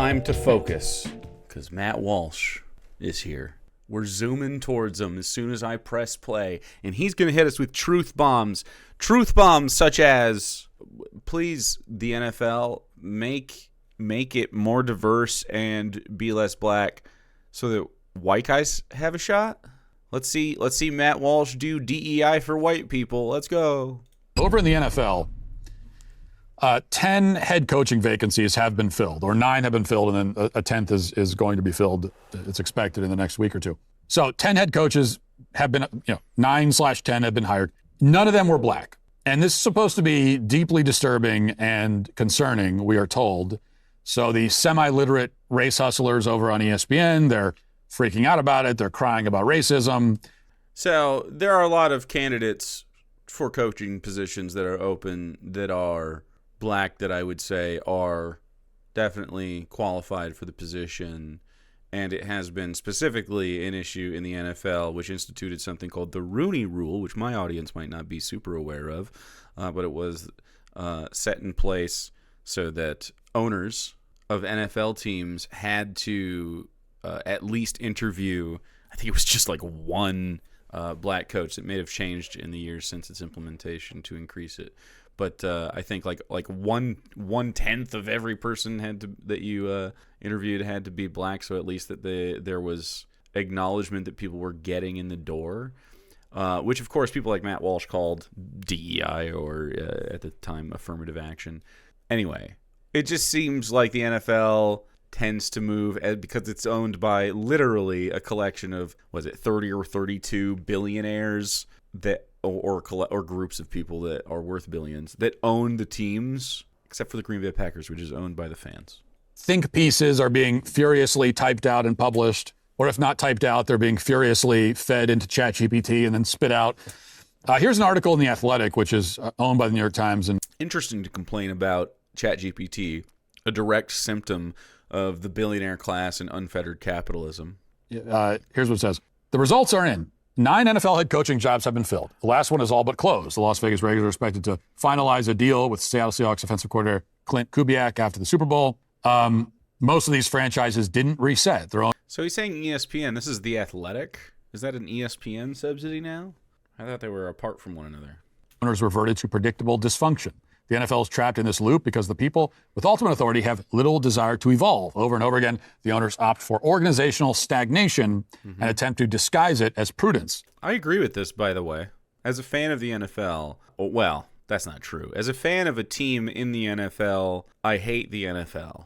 time to focus, because Matt Walsh is here. We're zooming towards him as soon as I press play, and he's going to hit us with truth bombs. Truth bombs such as, please, the NFL, make it more diverse and be less black so that white guys have a shot. Let's see Matt Walsh do DEI for white people. Let's go. Over in the NFL, 10 head coaching vacancies have been filled, or 9 have been filled, and then a 10th is going to be filled. It's expected in the next week or two. So 10 head coaches have been, 9/10 have been hired. None of them were black. And this is supposed to be deeply disturbing and concerning, we are told. So the semi-literate race hustlers over on ESPN, they're freaking out about it. They're crying about racism. So there are a lot of candidates for coaching positions that are open that are black that I would say are definitely qualified for the position. And it has been specifically an issue in the NFL, which instituted something called the Rooney Rule, which my audience might not be super aware of, but it was set in place so that owners of NFL teams had to at least interview, I think it was just like one black coach. That may have changed in the years since its implementation to increase it. But I think like 1/10 of every person that you interviewed had to be black, so at least that there was acknowledgement that people were getting in the door, which of course people like Matt Walsh called DEI or at the time affirmative action. Anyway, it just seems like the NFL tends to move because it's owned by literally a collection of 30 or 32 billionaires that. Or groups of people that are worth billions that own the teams, except for the Green Bay Packers, which is owned by the fans. Think pieces are being furiously typed out and published, or if not typed out, they're being furiously fed into ChatGPT and then spit out. Here's an article in The Athletic, which is owned by the New York Times. And interesting to complain about ChatGPT, a direct symptom of the billionaire class and unfettered capitalism. Here's what it says. The results are in. 9 NFL head coaching jobs have been filled. The last one is all but closed. The Las Vegas Raiders are expected to finalize a deal with Seattle Seahawks offensive coordinator Clint Kubiak after the Super Bowl. Most of these franchises didn't reset their own. So he's saying ESPN. This is The Athletic? Is that an ESPN subsidy now? I thought they were apart from one another. Owners reverted to predictable dysfunction. The NFL is trapped in this loop because the people with ultimate authority have little desire to evolve. Over and over again, the owners opt for organizational stagnation and attempt to disguise it as prudence. I agree with this, by the way. As a fan of the NFL, well, that's not true. As a fan of a team in the NFL, I hate the NFL.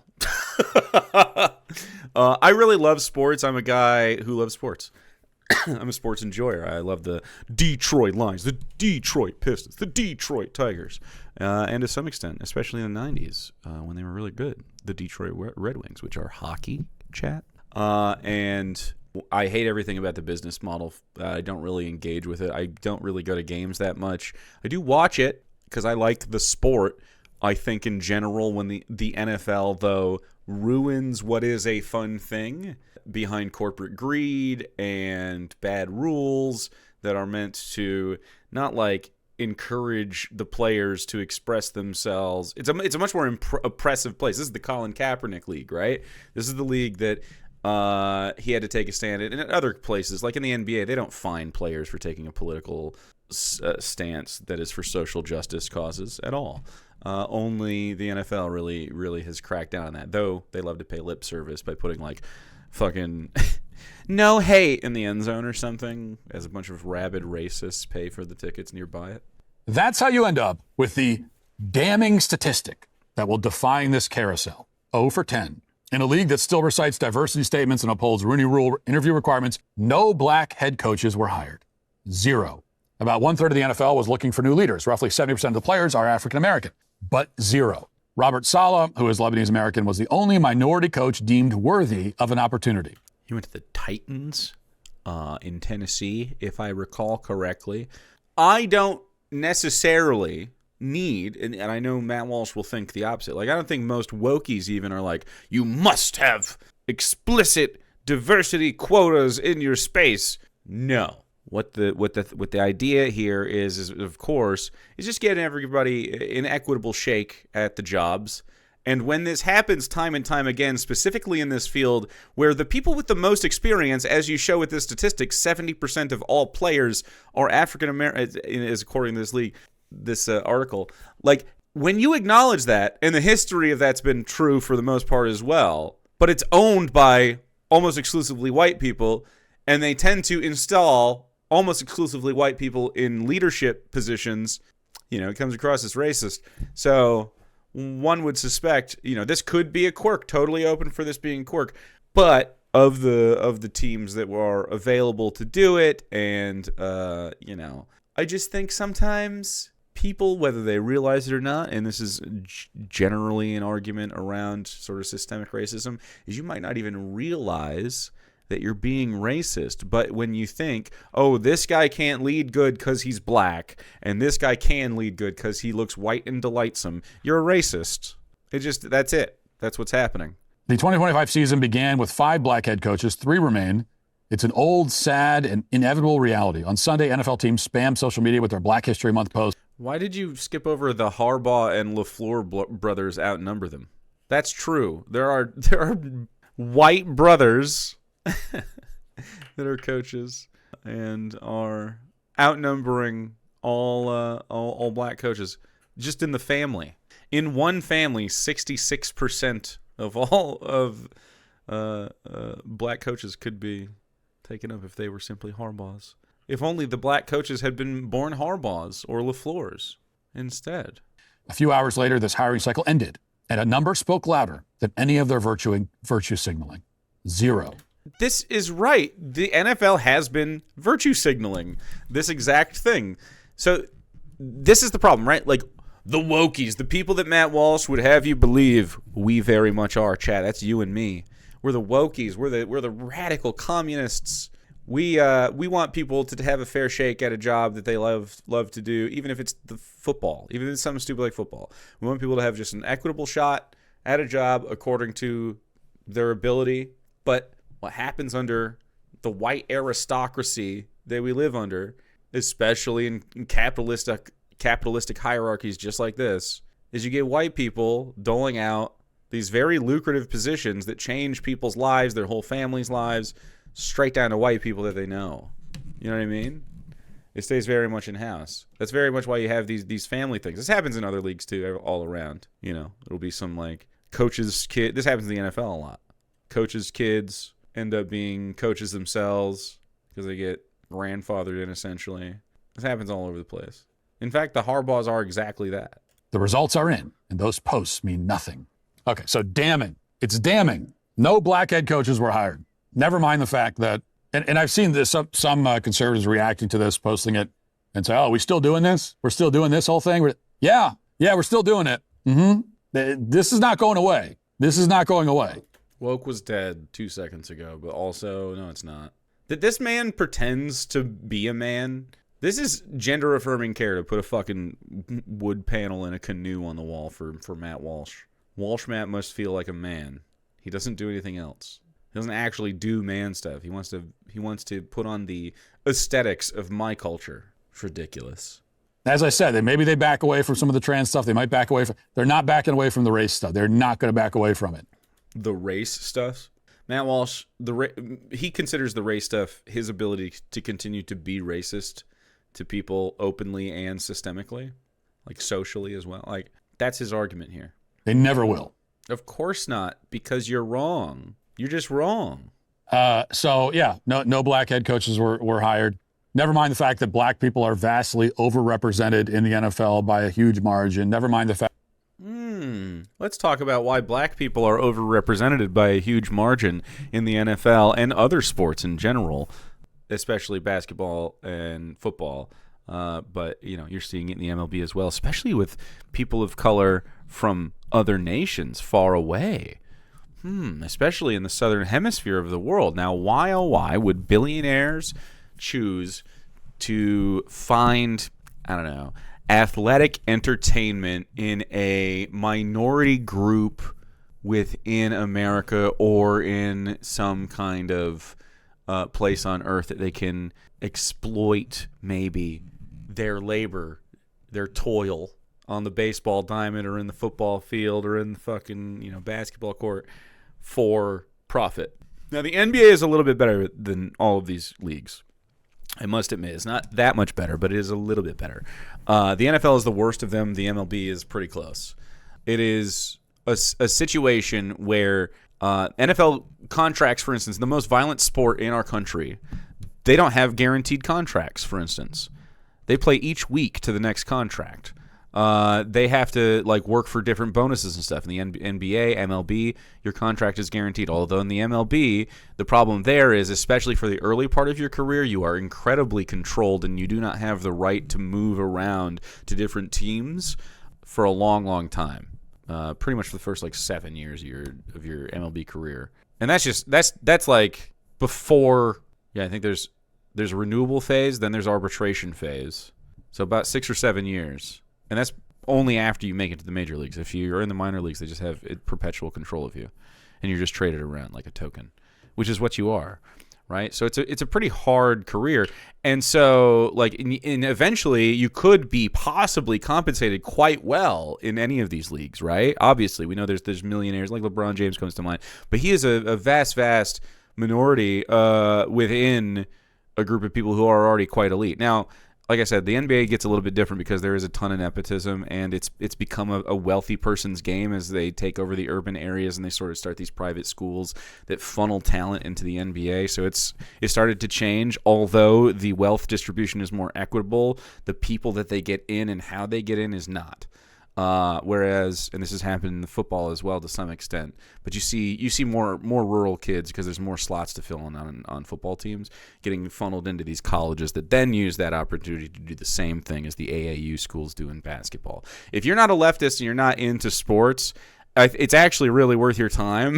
I really love sports. I'm a guy who loves sports. I'm a sports enjoyer. I love the Detroit Lions, the Detroit Pistons, the Detroit Tigers, and to some extent, especially in the 90s when they were really good, the Detroit Red Wings, which are hockey, chat. And I hate everything about the business model. I don't really engage with it. I don't really go to games that much. I do watch it because I like the sport. I think in general when the NFL, though, ruins what is a fun thing behind corporate greed and bad rules that are meant to not like encourage the players to express themselves. It's a much more oppressive place. This is the Colin Kaepernick league, right? This is the league that he had to take a stand in. And in other places, like in the NBA, they don't fine players for taking a political stance that is for social justice causes at all. Only the NFL really has cracked down on that, though they love to pay lip service by putting like fucking no hate in the end zone or something as a bunch of rabid racists pay for the tickets nearby it. That's how you end up with the damning statistic that will define this carousel. 0 for 10. In a league that still recites diversity statements and upholds Rooney Rule interview requirements, no black head coaches were hired. 0. About 1/3 of the NFL was looking for new leaders. Roughly 70% of the players are African American, but 0. Robert Saleh, who is Lebanese American, was the only minority coach deemed worthy of an opportunity. He went to the Titans in Tennessee, if I recall correctly. I don't necessarily need, and I know Matt Walsh will think the opposite. Like, I don't think most wokies even are like, you must have explicit diversity quotas in your space. No. What the idea here is of course, is just getting everybody an equitable shake at the jobs And when this happens time and time again, specifically in this field, where the people with the most experience, as you show with this statistic, 70% of all players are African American, is according to this league, this article. Like, when you acknowledge that, and the history of that's been true for the most part as well, but it's owned by almost exclusively white people, and they tend to install almost exclusively white people in leadership positions, it comes across as racist. So one would suspect, this could be a quirk, totally open for this being a quirk. But of the teams that were available to do it, and I just think sometimes people, whether they realize it or not, and this is generally an argument around sort of systemic racism, is you might not even realize that you're being racist. But when you think, oh, this guy can't lead good because he's black, and this guy can lead good because he looks white and delightsome, you're a racist. That's it. That's what's happening. The 2025 season began with 5 black head coaches, 3 remain. It's an old, sad, and inevitable reality. On Sunday, NFL teams spam social media with their Black History Month posts. Why did you skip over the Harbaugh and LaFleur brothers outnumber them? That's true. There are white brothers that are coaches and are outnumbering all black coaches just in the family. In one family, 66% of all of black coaches could be taken up if they were simply Harbaughs. If only the black coaches had been born Harbaughs or LaFleurs instead. A few hours later, this hiring cycle ended, and a number spoke louder than any of their virtue signaling. 0. This is right. The NFL has been virtue signaling this exact thing. So this is the problem, right? Like, the wokies, the people that Matt Walsh would have you believe we very much are, Chad. That's you and me. We're the wokies. We're the radical communists. We want people to have a fair shake at a job that they love to do, even if it's the football, even if it's something stupid like football. We want people to have just an equitable shot at a job according to their ability. But what happens under the white aristocracy that we live under, especially in capitalistic hierarchies just like this, is you get white people doling out these very lucrative positions that change people's lives, their whole family's lives, straight down to white people that they know. You know what I mean? It stays very much in-house. That's very much why you have these family things. This happens in other leagues too, all around. It'll be some like coaches' kid. This happens in the NFL a lot. Coaches' kids end up being coaches themselves because they get grandfathered in, essentially. This happens all over the place. In fact, the Harbaughs are exactly that. The results are in, and those posts mean nothing. Okay, so damning. It's damning. No black head coaches were hired. Never mind the fact that, and I've seen this, some conservatives reacting to this, posting it, and say, oh, we still doing this? We're still doing this whole thing? Yeah, we're still doing it. This is not going away. This is not going away. Woke was dead 2 seconds ago, but also, no, it's not. That this man pretends to be a man. This is gender-affirming care to put a fucking wood panel in a canoe on the wall for Matt Walsh. Walsh Matt must feel like a man. He doesn't do anything else. He doesn't actually do man stuff. He wants to put on the aesthetics of my culture. It's ridiculous. As I said, maybe they back away from some of the trans stuff. They might back away from. They're not backing away from the race stuff. They're not going to back away from it. The race stuff. Matt Walsh, he considers the race stuff his ability to continue to be racist to people openly and systemically, like socially as well. Like, that's his argument here. They never will. Of course not, because you're wrong. You're just wrong. No black head coaches were hired. Never mind the fact that black people are vastly overrepresented in the NFL by a huge margin. Never mind the fact. Let's talk about why black people are overrepresented by a huge margin in the NFL and other sports in general, especially basketball and football. But, you're seeing it in the MLB as well, especially with people of color from other nations far away. Especially in the southern hemisphere of the world. Now, why, oh, why would billionaires choose to find, athletic entertainment in a minority group within America or in some kind of place on earth that they can exploit maybe their labor, their toil, on the baseball diamond or in the football field or in the fucking, basketball court for profit. Now, the NBA is a little bit better than all of these leagues. I must admit, it's not that much better, but it is a little bit better. The NFL is the worst of them. The MLB is pretty close. It is a situation where NFL contracts, for instance, the most violent sport in our country, they don't have guaranteed contracts, for instance. They play each week to the next contract. They have to work for different bonuses and stuff. In the NBA, MLB, your contract is guaranteed. Although in the MLB, the problem there is, especially for the early part of your career, you are incredibly controlled and you do not have the right to move around to different teams for a long, long time. Pretty much for the first 7 years of your MLB career. And that's like before. Yeah, I think there's a renewable phase, then there's arbitration phase. So about 6 or 7 years. And that's only after you make it to the major leagues. If you're in the minor leagues, they just have perpetual control of you. And you're just traded around like a token, which is what you are, right? So it's a pretty hard career. And so, and eventually you could be possibly compensated quite well in any of these leagues, right? Obviously, we know there's millionaires, like LeBron James comes to mind. But he is a vast, vast minority within a group of people who are already quite elite. Now, like I said, the NBA gets a little bit different because there is a ton of nepotism, and it's become a wealthy person's game as they take over the urban areas and they sort of start these private schools that funnel talent into the NBA. So it started to change. Although the wealth distribution is more equitable, the people that they get in and how they get in is not. Whereas, and this has happened in the football as well to some extent, but you see more rural kids because there's more slots to fill in on football teams getting funneled into these colleges that then use that opportunity to do the same thing as the AAU schools do in basketball. If you're not a leftist and you're not into sports, it's actually really worth your time.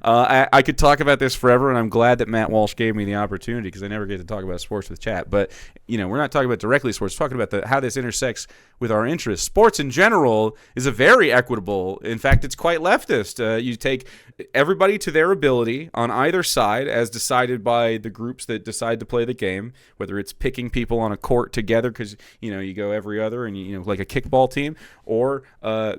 I could talk about this forever, and I'm glad that Matt Walsh gave me the opportunity because I never get to talk about sports with chat. But, we're not talking about directly sports. We're talking about how this intersects with our interests. Sports in general is a very equitable. In fact, it's quite leftist. You take everybody to their ability on either side as decided by the groups that decide to play the game, whether it's picking people on a court together because, you go every other and, like a kickball team, or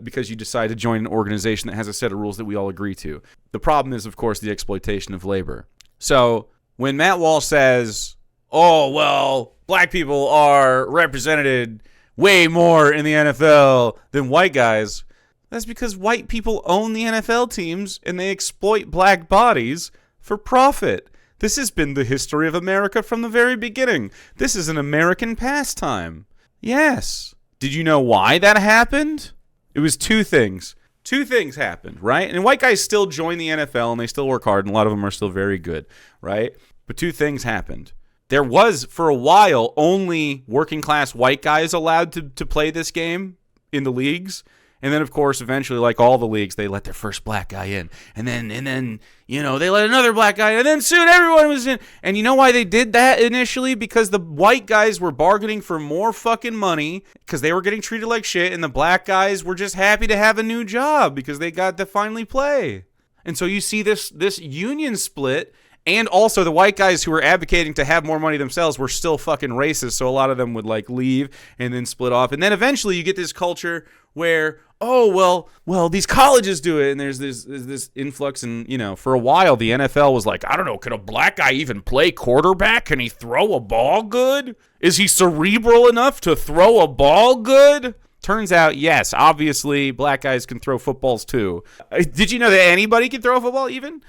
because you decide to join an organization that has a set of rules that we all agree to. The problem is, of course, the exploitation of labor. So when Matt Walsh says, oh, well, black people are represented way more in the NFL than white guys, that's because white people own the NFL teams and they exploit black bodies for profit. This has been the history of America from the very beginning. This is an American pastime. Yes. Did you know why that happened? It was two things. Two things happened, right? And white guys still join the NFL and they still work hard, and a lot of them are still very good, right? But two things happened. There was, for a while, only working class white guys allowed to play this game in the leagues. And then, of course, eventually, like all the leagues, they let their first black guy in. And then, they let another black guy in. And then soon everyone was in. And you know why they did that initially? Because the white guys were bargaining for more fucking money because they were getting treated like shit. And the black guys were just happy to have a new job because they got to finally play. And so you see this union split. And also the white guys who were advocating to have more money themselves were still fucking racist. So a lot of them would leave and then split off. And then eventually you get this culture where, oh, well, these colleges do it. And there's this influx. And, for a while, the NFL was like, I don't know, could a black guy even play quarterback? Can he throw a ball good? Is he cerebral enough to throw a ball good? Turns out, yes, obviously, black guys can throw footballs too. Did you know that anybody can throw a football even?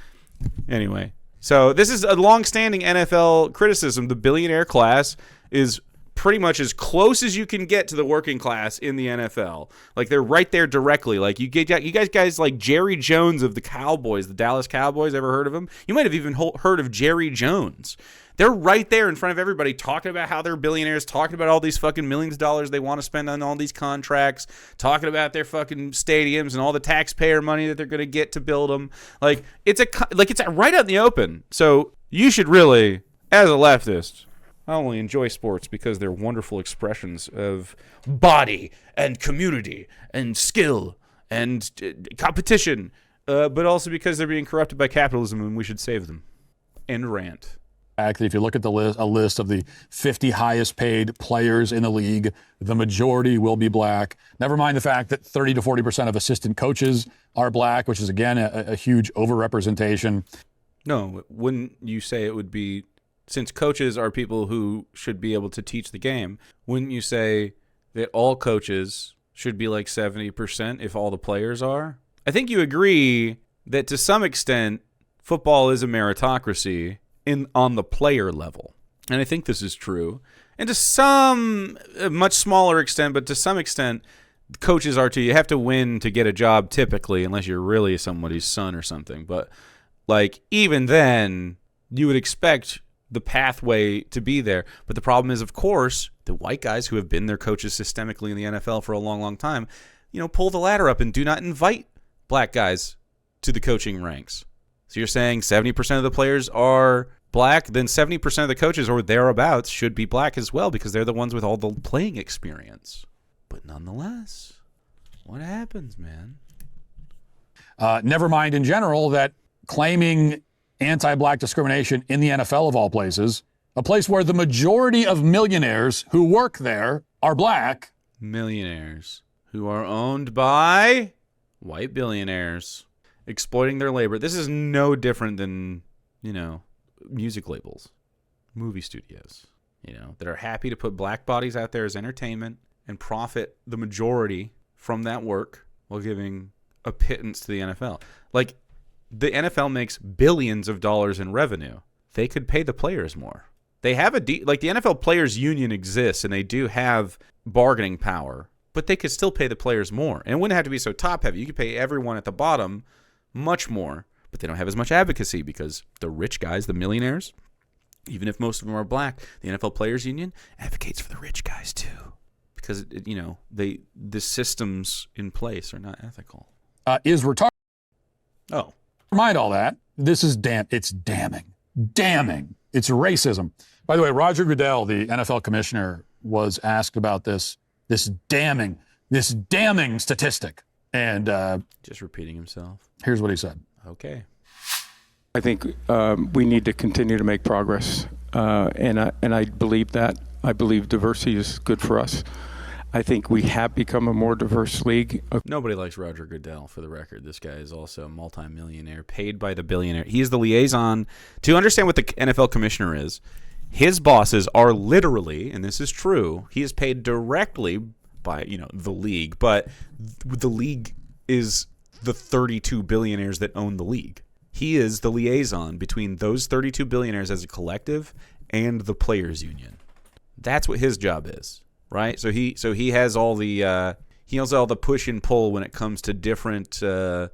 Anyway. So this is a long-standing NFL criticism. The billionaire class is pretty much as close as you can get to the working class in the NFL. They're right there directly. You guys like Jerry Jones of the Cowboys, the Dallas Cowboys. Ever heard of him? You might have even heard of Jerry Jones. They're right there in front of everybody talking about how they're billionaires, talking about all these fucking millions of dollars they want to spend on all these contracts, talking about their fucking stadiums and all the taxpayer money that they're going to get to build them. It's right out in the open. So you should really, as a leftist, not only enjoy sports because they're wonderful expressions of body and community and skill and competition, but also because they're being corrupted by capitalism and we should save them. End rant. That if you look at the list, a list of the 50 highest paid players in the league, the majority will be black. Never mind the fact that 30 to 40% of assistant coaches are black, which is, again, a huge overrepresentation. No, wouldn't you say it would be, since coaches are people who should be able to teach the game, wouldn't you say that all coaches should be like 70% if all the players are? I think you agree that to some extent, football is a meritocracy on the player level. And I think this is true. And to some, a much smaller extent, but to some extent, coaches are too. You have to win to get a job typically, unless you're really somebody's son or something. But like even then, you would expect the pathway to be there. But the problem is, of course, the white guys who have been their coaches systemically in the NFL for a long, long time, pull the ladder up and do not invite black guys to the coaching ranks. So you're saying 70% of the players are black, then 70% of the coaches or thereabouts should be black as well because they're the ones with all the playing experience. But nonetheless, what happens, man? Never mind in general that claiming anti-black discrimination in the NFL of all places, a place where the majority of millionaires who work there are black. Millionaires who are owned by white billionaires exploiting their labor. This is no different than, music labels, movie studios, that are happy to put black bodies out there as entertainment and profit the majority from that work while giving a pittance to the NFL. Like, the NFL makes billions of dollars in revenue. They could pay the players more. They have the NFL Players Union exists, and they do have bargaining power, but they could still pay the players more. And it wouldn't have to be so top-heavy. You could pay everyone at the bottom much more, but they don't have as much advocacy because the rich guys, the millionaires, even if most of them are black, the NFL Players Union advocates for the rich guys too because, the systems in place are not ethical. Is retarded. Oh. Never mind all that. This is it's damning. Damning. It's racism. By the way, Roger Goodell, the NFL commissioner, was asked about this damning statistic. And just repeating himself. Here's what he said. Okay. I think we need to continue to make progress, and I believe that. I believe diversity is good for us. I think we have become a more diverse league. Nobody likes Roger Goodell, for the record. This guy is also a multimillionaire, paid by the billionaire. He is the liaison. To understand what the NFL commissioner is, his bosses are literally, and this is true, he is paid directly by, the league, but the league is the 32 billionaires that own the league. He is the liaison between those 32 billionaires as a collective and the players union. That's what his job is, right? So he has all the push and pull when it comes to different the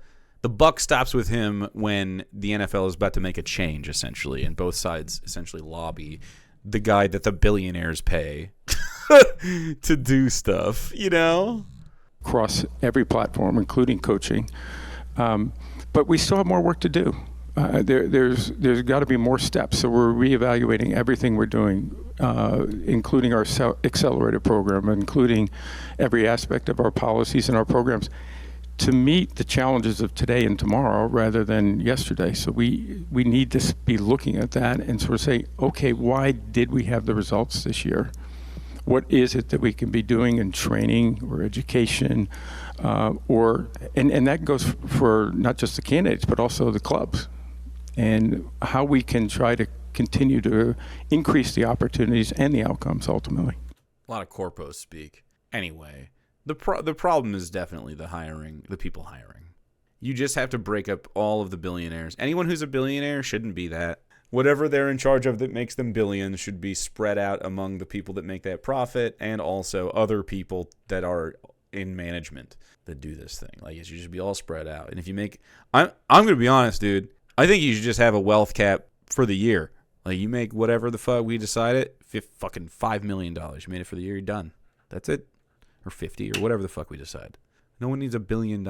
buck stops with him when the NFL is about to make a change, essentially, and both sides essentially lobby the guy that the billionaires pay to do stuff, Across every platform, including coaching. But we still have more work to do. There's got to be more steps. So we're reevaluating everything we're doing, including our accelerator program, including every aspect of our policies and our programs to meet the challenges of today and tomorrow rather than yesterday. So we need to be looking at that and sort of say, okay, why did we have the results this year? What is it that we can be doing in training or education, and that goes for not just the candidates, but also the clubs, and how we can try to continue to increase the opportunities and the outcomes ultimately. A lot of corpos speak. Anyway, the problem is definitely the people hiring. You just have to break up all of the billionaires. Anyone who's a billionaire shouldn't be that. Whatever they're in charge of that makes them billions should be spread out among the people that make that profit and also other people that are in management that do this thing. Like, it should just be all spread out. And if you make... I'm going to be honest, dude. I think you should just have a wealth cap for the year. Like, you make whatever the fuck we decided, fucking $5 million. You made it for the year, you're done. That's it. Or 50 or whatever the fuck we decide. No one needs $1 billion.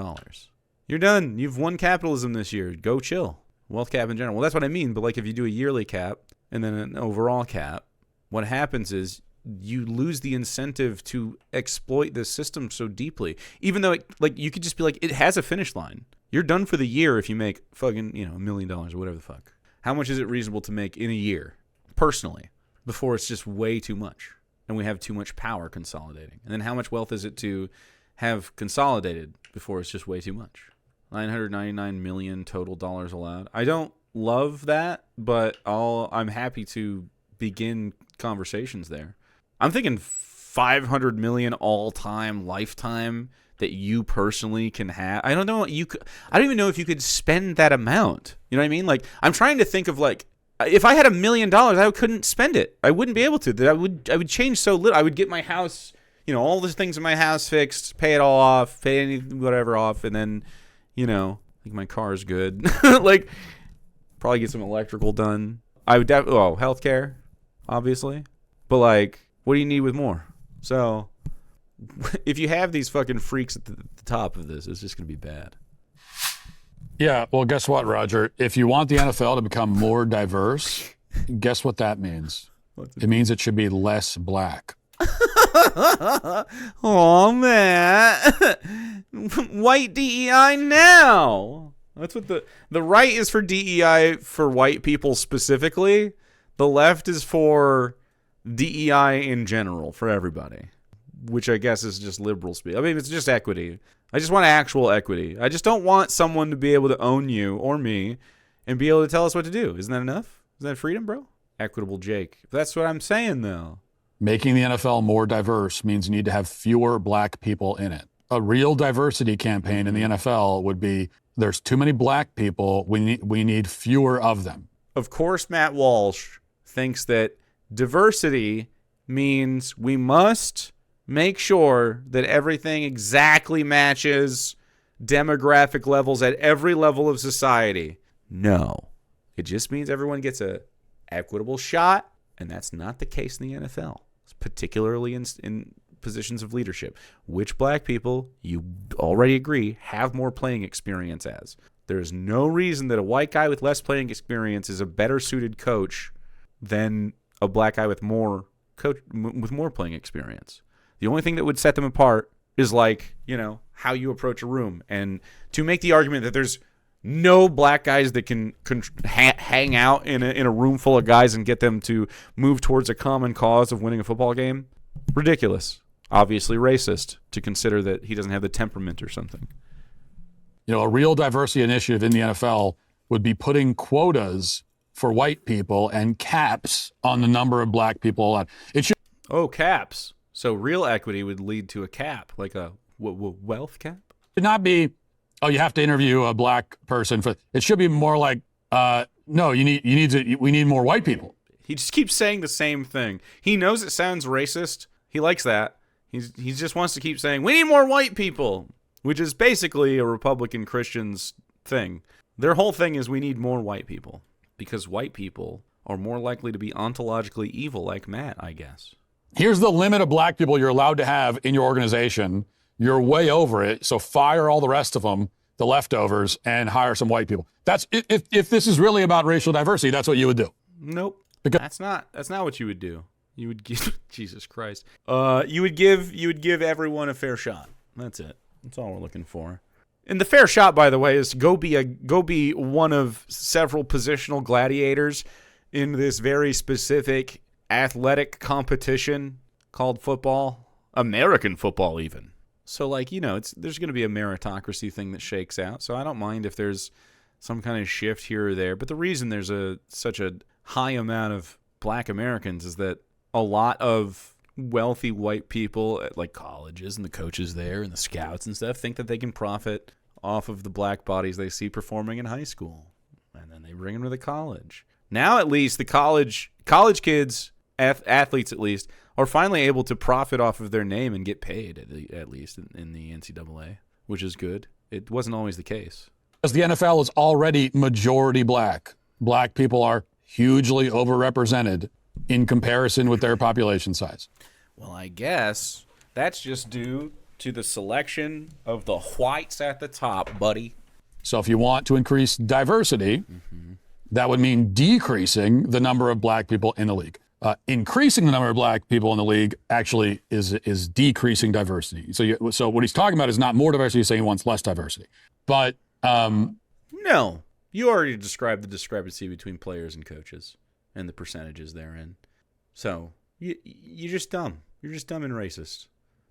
You're done. You've won capitalism this year. Go chill. Wealth cap in general. Well, that's what I mean. But like, if you do a yearly cap and then an overall cap, what happens is you lose the incentive to exploit this system so deeply. Even though, you could just be like, it has a finish line. You're done for the year if you make fucking, $1 million or whatever the fuck. How much is it reasonable to make in a year? personally, before it's just way too much and we have too much power consolidating. And then how much wealth is it to have consolidated before it's just way too much? 999 million total dollars allowed. I don't love that, but I'm happy to begin conversations there. I'm thinking 500 million all-time, lifetime that you personally can have. I don't know. I don't even know if you could spend that amount. You know what I mean? Like, I'm trying to think of, like, if I had $1 million, I couldn't spend it. I wouldn't be able to. I would change so little. I would get my house, all the things in my house fixed, pay it all off, pay whatever off, and then, I think my car is good. Like, probably get some electrical done. I would healthcare, obviously. But, like, what do you need with more? So, if you have these fucking freaks at the top of this, it's just going to be bad. Yeah, well, guess what, Roger? If you want the NFL to become more diverse, guess what that means? It means it should be less black. Oh, man. White DEI now. That's what the right is for DEI for white people specifically. The left is for DEI in general for everybody, which I guess is just liberal speak. I mean, it's just equity. I just want actual equity. I just don't want someone to be able to own you or me and be able to tell us what to do. Isn't that enough? Isn't that freedom, bro? Equitable Jake. That's what I'm saying, though. Making the NFL more diverse means you need to have fewer black people in it. A real diversity campaign in the NFL would be, there's too many black people. We need fewer of them. Of course, Matt Walsh thinks that diversity means we must make sure that everything exactly matches demographic levels at every level of society. No. It just means everyone gets a equitable shot, and that's not the case in the NFL, particularly in positions of leadership. Which black people, you already agree, have more playing experience as. There is no reason that a white guy with less playing experience is a better suited coach than a black guy with more playing experience. The only thing that would set them apart is, like, how you approach a room. And to make the argument that there's no black guys that can hang out in a room full of guys and get them to move towards a common cause of winning a football game, ridiculous. Obviously racist to consider that he doesn't have the temperament or something. A real diversity initiative in the NFL would be putting quotas for white people and caps on the number of black people allowed. It should. Oh, caps. So real equity would lead to a cap, like a wealth cap? It should not be, you have to interview a black person. It should be more like, no, we need more white people. He just keeps saying the same thing. He knows it sounds racist. He likes that. He just wants to keep saying, we need more white people, which is basically a Republican Christian's thing. Their whole thing is we need more white people because white people are more likely to be ontologically evil like Matt, I guess. Here's the limit of black people you're allowed to have in your organization. You're way over it, so fire all the rest of them, the leftovers, and hire some white people. That's if this is really about racial diversity, that's what you would do. Nope. That's not what you would do. You would give Jesus Christ. You would give everyone a fair shot. That's it. That's all we're looking for. And the fair shot, by the way, is go be one of several positional gladiators in this very specific athletic competition called football, American football even. So, like, there's going to be a meritocracy thing that shakes out. So I don't mind if there's some kind of shift here or there. But the reason there's such a high amount of black Americans is that a lot of wealthy white people at, like, colleges and the coaches there and the scouts and stuff think that they can profit off of the black bodies they see performing in high school. And then they bring them to the college. Now, at least, the college kids, athletes at least, are finally able to profit off of their name and get paid, at least in the NCAA, which is good. It wasn't always the case. Because the NFL is already majority black. Black people are hugely overrepresented in comparison with their population size. Well, I guess that's just due to the selection of the whites at the top, buddy. So if you want to increase diversity, that would mean decreasing the number of black people in the league. Increasing the number of black people in the league actually is decreasing diversity. So what he's talking about is not more diversity, he's saying he wants less diversity. But no, you already described the discrepancy between players and coaches. and the percentages therein. So you're just dumb. You're just dumb and racist,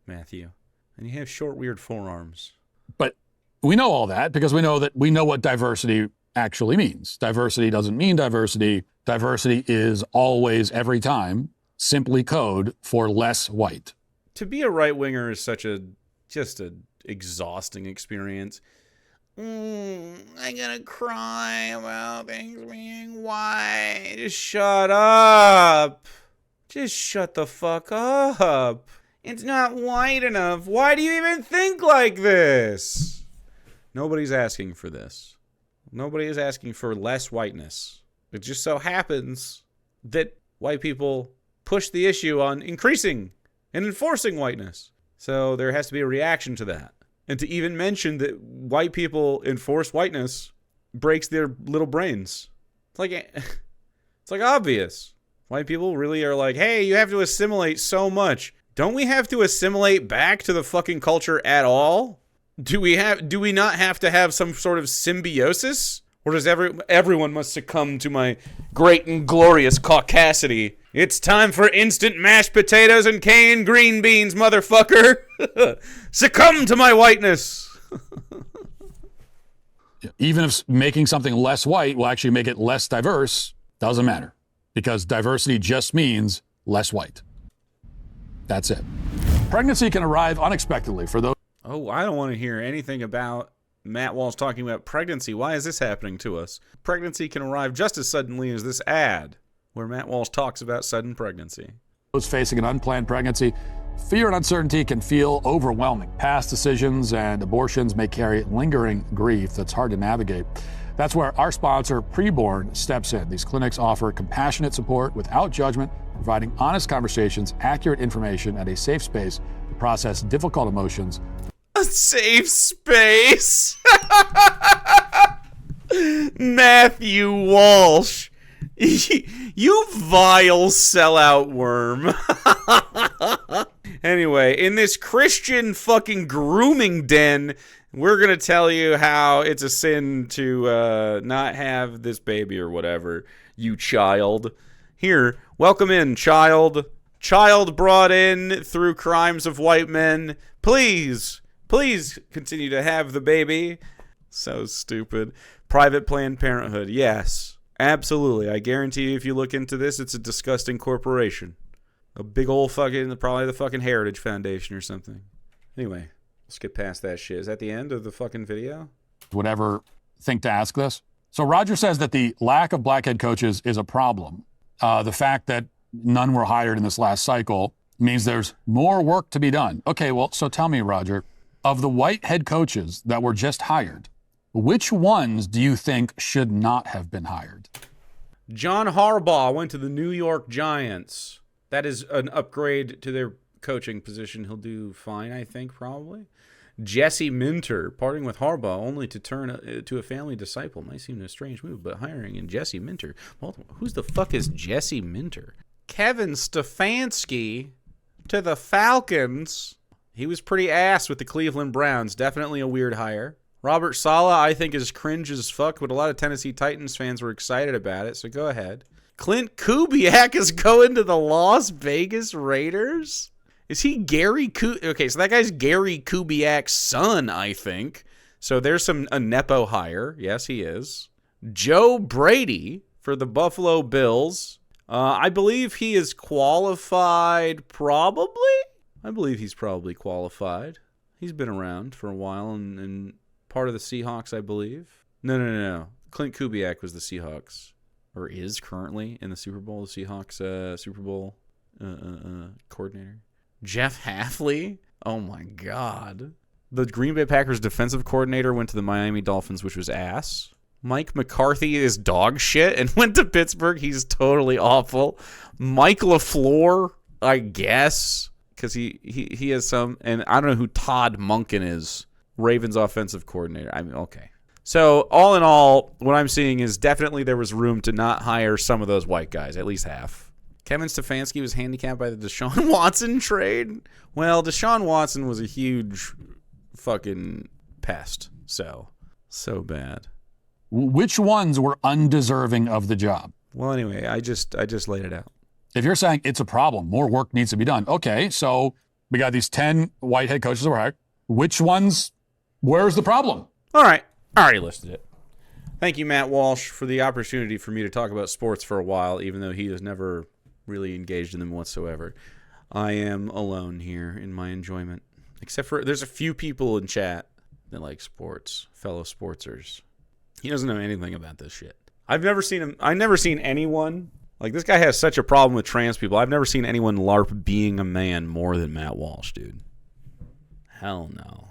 Matthew. And you have short, weird forearms. But we know all that because we know what diversity actually means. Diversity doesn't mean diversity. Diversity is always, every time, simply code for less white. To be a right-winger is just a exhausting experience. I'm gonna cry about things being white. Just shut up. Just shut the fuck up. It's not white enough. Why do you even think like this? Nobody's asking for this. Nobody is asking for less whiteness. It just so happens that white people push the issue on increasing and enforcing whiteness. So there has to be a reaction to that. And to even mention that white people enforce whiteness breaks their little brains. It's like obvious. White people really are like, hey, you have to assimilate so much. Don't we have to assimilate back to the fucking culture at all? Do we not have to have some sort of symbiosis? Or does everyone must succumb to my great and glorious caucasity? It's time for instant mashed potatoes and canned green beans, motherfucker. Succumb to my whiteness. Even if making something less white will actually make it less diverse, doesn't matter. Because diversity just means less white. That's it. Pregnancy can arrive unexpectedly for those. Oh, I don't want to hear anything about Matt Walsh talking about pregnancy. Why is this happening to us? Pregnancy can arrive just as suddenly as this ad where Matt Walsh talks about sudden pregnancy. Those facing an unplanned pregnancy, fear and uncertainty can feel overwhelming. Past decisions and abortions may carry lingering grief that's hard to navigate. That's where our sponsor, Preborn, steps in. These clinics offer compassionate support without judgment, providing honest conversations, accurate information, and a safe space to process difficult emotions. A safe space? Matthew Walsh. You vile sellout worm. Anyway, in this Christian fucking grooming den, we're going to tell you how it's a sin to not have this baby or whatever, you child. Here, welcome in, child. Child brought in through crimes of white men. Please continue to have the baby. So stupid. Private Planned Parenthood, yes. Absolutely. I guarantee you if you look into this, it's a disgusting corporation. A big old fucking, probably the fucking Heritage Foundation or something. Anyway, let's get past that shit. Is that the end of the fucking video? Would ever think to ask this. So Roger says that the lack of black head coaches is a problem. The fact that none were hired in this last cycle means there's more work to be done. Okay, well, so tell me, Roger, of the white head coaches that were just hired, which ones do you think should not have been hired? John Harbaugh went to the New York Giants. That is an upgrade to their coaching position. He'll do fine, I think, probably. Jesse Minter, parting with Harbaugh only to turn to a family disciple. Might seem a strange move, but hiring in Jesse Minter. Well, who's the fuck is Jesse Minter? Kevin Stefanski to the Falcons. He was pretty ass with the Cleveland Browns. Definitely a weird hire. Robert Saleh, I think, is cringe as fuck, but a lot of Tennessee Titans fans were excited about it, so go ahead. Clint Kubiak is going to the Las Vegas Raiders? Is he Gary Okay, so that guy's Gary Kubiak's son, I think. So there's a Nepo hire. Yes, he is. Joe Brady for the Buffalo Bills. I believe he is qualified, probably? I believe he's probably qualified. He's been around for a while and part of the Seahawks, I believe. No. Clint Kubiak was the Seahawks, or is currently in the Super Bowl, the Seahawks Super Bowl coordinator. Jeff Hafley? Oh my God. The Green Bay Packers defensive coordinator went to the Miami Dolphins, which was ass. Mike McCarthy is dog shit and went to Pittsburgh. He's totally awful. Mike LaFleur, I guess, because he has some, and I don't know who Todd Monken is. Ravens offensive coordinator. I mean, okay. So all in all, what I'm seeing is definitely there was room to not hire some of those white guys, at least half. Kevin Stefanski was handicapped by the Deshaun Watson trade. Well, Deshaun Watson was a huge fucking pest. So bad. Which ones were undeserving of the job? Well, anyway, I just laid it out. If you're saying it's a problem, more work needs to be done. Okay, so we got these 10 white head coaches that were hired. Which ones, where's the problem? All right. I already listed it. Thank you, Matt Walsh, for the opportunity for me to talk about sports for a while, even though he has never really engaged in them whatsoever. I am alone here in my enjoyment. Except for there's a few people in chat that like sports, fellow sportsers. He doesn't know anything about this shit. I've never seen anyone, like this guy has such a problem with trans people. I've never seen anyone LARP being a man more than Matt Walsh, dude. Hell no.